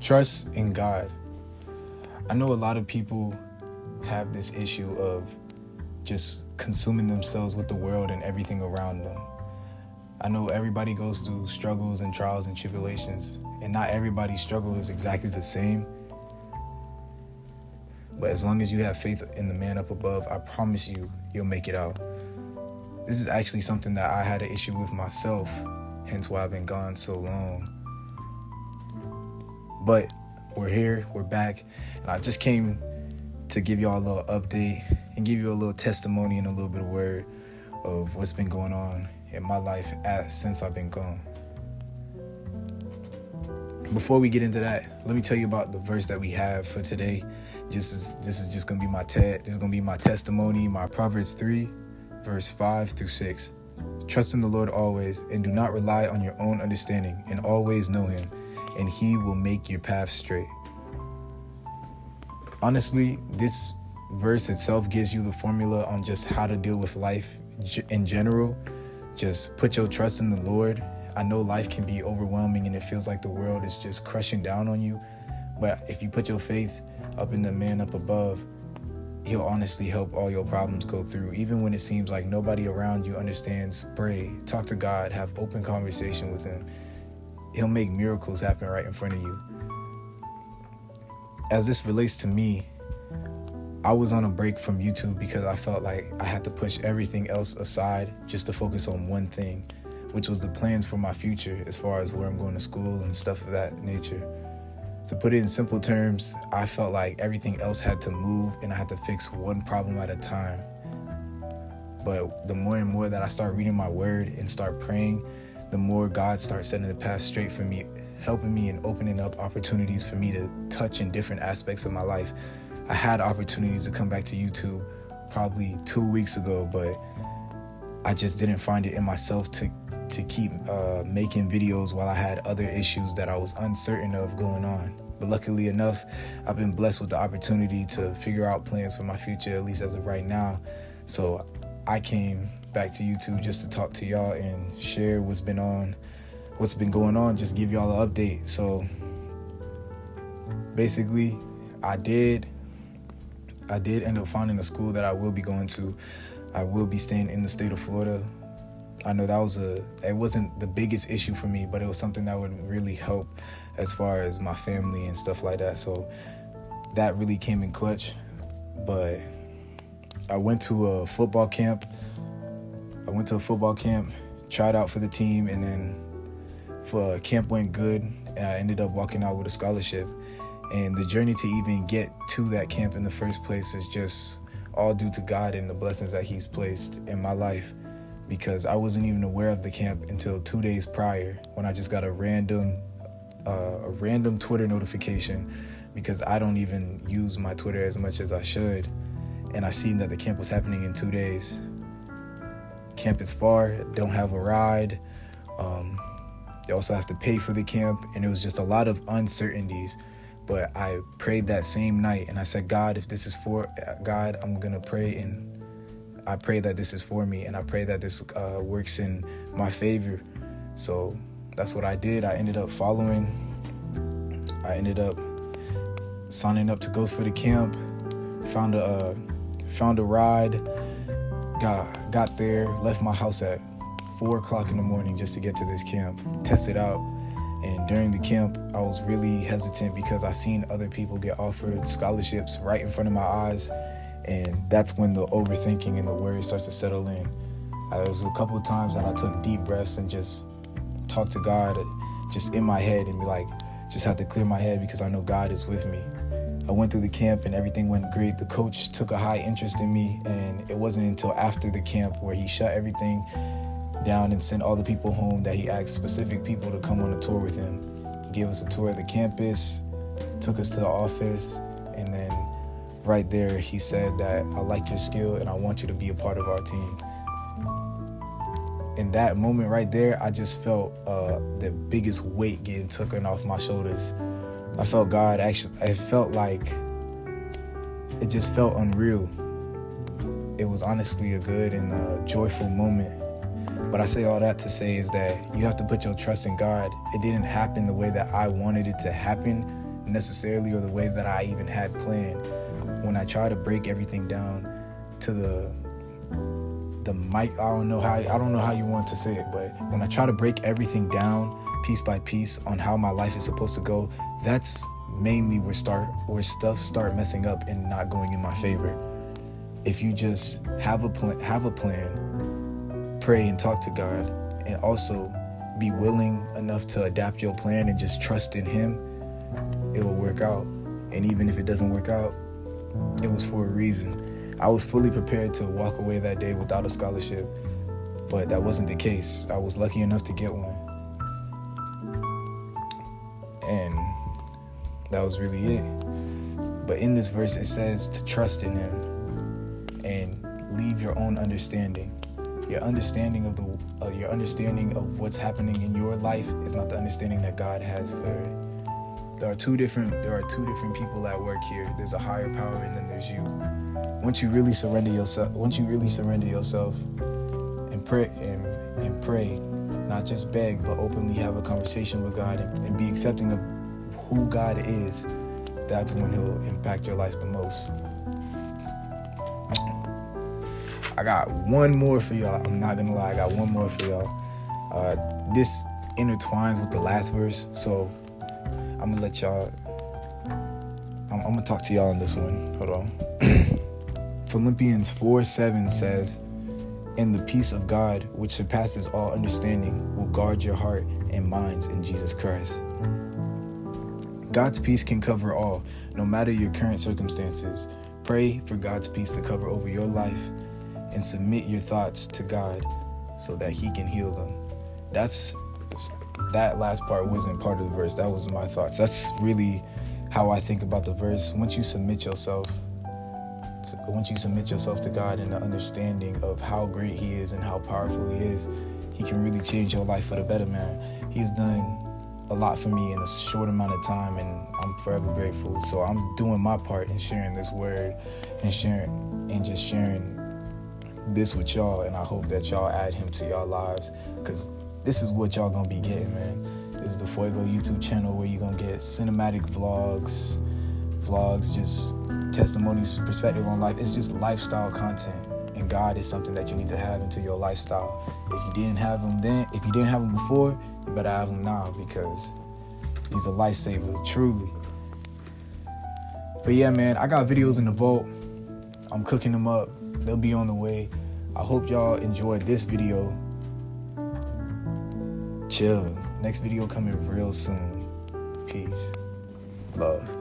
Trust in God. I know a lot of people have this issue of just consuming themselves with the world and everything around them. I know everybody goes through struggles and trials and tribulations, and not everybody's struggle is exactly the same. But as long as you have faith in the man up above, I promise you, you'll make it out. This is actually something that I had an issue with myself, hence why I've been gone so long. But we're here, we're back, and I just came to give y'all a little update and give you a little testimony and a little bit of word of what's been going on in my life since I've been gone. Before we get into that, let me tell you about the verse that we have for today. This is just gonna be my testimony, my Proverbs 3, verse 5 through 6. Trust in the Lord always, and do not rely on your own understanding, and always know him, and he will make your path straight. Honestly, this verse itself gives you the formula on just how to deal with life in general. Just put your trust in the Lord. I know life can be overwhelming and it feels like the world is just crushing down on you. But if you put your faith up in the man up above, he'll honestly help all your problems go through. Even when it seems like nobody around you understands, pray, talk to God, have open conversation with him. He'll make miracles happen right in front of you. As this relates to me, I was on a break from YouTube because I felt like I had to push everything else aside just to focus on one thing, which was the plans for my future as far as where I'm going to school and stuff of that nature. To put it in simple terms, I felt like everything else had to move and I had to fix one problem at a time. But the more and more that I start reading my word and start praying, the more God starts setting the path straight for me, helping me and opening up opportunities for me to touch in different aspects of my life. I had opportunities to come back to YouTube probably 2 weeks ago, but I just didn't find it in myself to keep making videos while I had other issues that I was uncertain of going on. But luckily enough, I've been blessed with the opportunity to figure out plans for my future, at least as of right now. So I came back to YouTube just to talk to y'all and share what's been going on, just give y'all an update. So basically, I did end up finding a school that I will be going to. I will be staying in the state of Florida. I know it wasn't the biggest issue for me, but it was something that would really help as far as my family and stuff like that. So that really came in clutch. But I went to a football camp, tried out for the team, and then camp went good. And I ended up walking out with a scholarship. And the journey to even get to that camp in the first place is just all due to God and the blessings that he's placed in my life, because I wasn't even aware of the camp until 2 days prior when I just got a random Twitter notification, because I don't even use my Twitter as much as I should. And I seen that the camp was happening in 2 days. Camp is far, don't have a ride. You also have to pay for the camp, and it was just a lot of uncertainties. But I prayed that same night and I said, God, if this is for God, I'm going to pray, and I pray that this is for me, and I pray that this works in my favor. So that's what I did. I ended up signing up to go for the camp, found a ride, got there, left my house at 4:00 in the morning just to get to this camp, test it out. And during the camp, I was really hesitant because I seen other people get offered scholarships right in front of my eyes. And that's when the overthinking and the worry starts to settle in. There was a couple of times that I took deep breaths and just talked to God just in my head and be like, just had to clear my head because I know God is with me. I went through the camp and everything went great. The coach took a high interest in me, and it wasn't until after the camp where he shut everything down and sent all the people home that he asked specific people to come on a tour with him. He gave us a tour of the campus, took us to the office, and then right there he said that I like your skill and I want you to be a part of our team. In that moment right there, I just felt the biggest weight getting taken off my shoulders. I felt God actually, it just felt unreal. It was honestly a good and a joyful moment. But I say all that to say is that you have to put your trust in God. It didn't happen the way that I wanted it to happen, necessarily, or the ways that I even had planned. When I try to break everything down to the mic, I don't know how you want to say it, but when I try to break everything down piece by piece on how my life is supposed to go, that's mainly where stuff start messing up and not going in my favor. If you just have a plan, pray and talk to God, and also be willing enough to adapt your plan and just trust in Him, it will work out. And even if it doesn't work out, it was for a reason. I was fully prepared to walk away that day without a scholarship, but that wasn't the case. I was lucky enough to get one. And that was really it. But in this verse, it says to trust in Him and leave your own understanding. Your understanding of what's happening in your life is not the understanding that God has for it. There are two different people at work here. There's a higher power, and then there's you. Once you really surrender yourself and pray, not just beg, but openly have a conversation with God and be accepting of who God is, that's when He'll impact your life the most. I got one more for y'all. I'm not gonna lie, I got one more for y'all. This intertwines with the last verse, so I'm gonna let y'all. I'm gonna talk to y'all on this one. Hold on. Philippians 4:7 says, "And the peace of God, which surpasses all understanding, will guard your heart and minds in Jesus Christ." God's peace can cover all, no matter your current circumstances. Pray for God's peace to cover over your life and submit your thoughts to God so that He can heal them. That last part wasn't part of the verse. That was my thoughts. That's really how I think about the verse. Once you submit yourself to God and the understanding of how great He is and how powerful He is, He can really change your life for the better, man. He has done a lot for me in a short amount of time, and I'm forever grateful. So I'm doing my part in sharing this word and sharing this with y'all, and I hope that y'all add Him to y'all lives, because this is what y'all gonna be getting, man. This is the Fuego YouTube channel where you're gonna get cinematic vlogs, just testimonies, perspective on life. It's just lifestyle content, and God is something that you need to have into your lifestyle. If you didn't have Him before, you better have Him now, because He's a lifesaver, truly. But yeah, man, I got videos in the vault. I'm cooking them up. They'll be on the way. I hope y'all enjoyed this video. Chill. Next video coming real soon. Peace. Love.